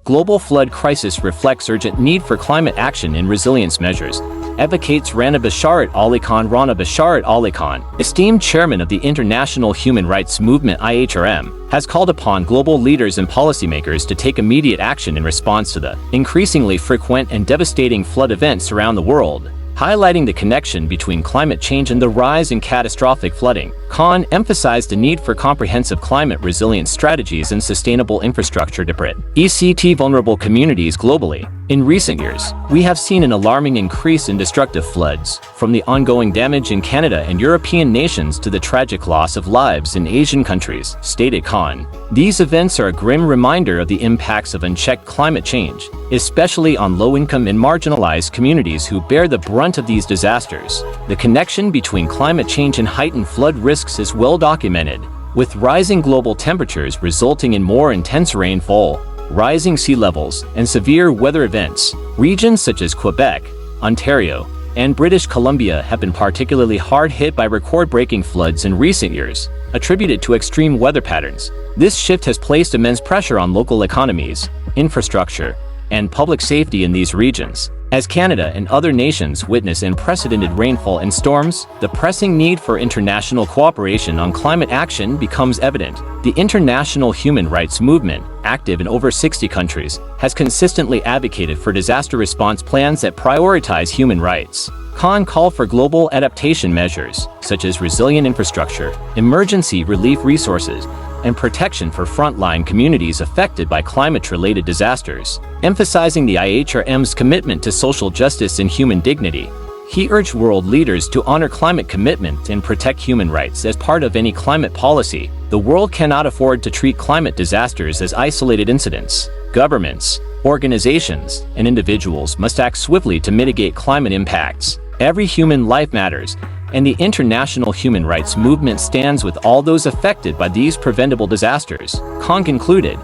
global flood crisis reflects urgent need for climate action and resilience measures, advocates Rana Basharat Ali Khan. Rana Basharat Ali Khan, esteemed chairman of the International Human Rights Movement IHRM, has called upon global leaders and policymakers to take immediate action in response to the increasingly frequent and devastating flood events around the world. Highlighting the connection between climate change and the rise in catastrophic flooding, Khan emphasized the need for comprehensive climate resilience strategies and sustainable infrastructure to protect vulnerable communities globally. In recent years, we have seen an alarming increase in destructive floods, from the ongoing damage in Canada and European nations to the tragic loss of lives in Asian countries, stated Khan. These events are a grim reminder of the impacts of unchecked climate change, especially on low-income and marginalized communities who bear the brunt of these disasters. The connection between climate change and heightened flood risks is well documented, with rising global temperatures resulting in more intense rainfall, rising sea levels, and severe weather events. Regions such as Quebec, Ontario, and British Columbia have been particularly hard hit by record-breaking floods in recent years, attributed to extreme weather patterns. This shift has placed immense pressure on local economies, infrastructure, and public safety in these regions. As Canada and other nations witness unprecedented rainfall and storms, the pressing need for international cooperation on climate action becomes evident. The international human rights movement, active in over 60 countries, has consistently advocated for disaster response plans that prioritize human rights. Khan called for global adaptation measures, such as resilient infrastructure, emergency relief resources, and protection for frontline communities affected by climate-related disasters. Emphasizing the IHRM's commitment to social justice and human dignity, he urged world leaders to honor climate commitment and protect human rights as part of any climate policy. The world cannot afford to treat climate disasters as isolated incidents. Governments, organizations, and individuals must act swiftly to mitigate climate impacts. Every human life matters, and the international human rights movement stands with all those affected by these preventable disasters, Khan concluded.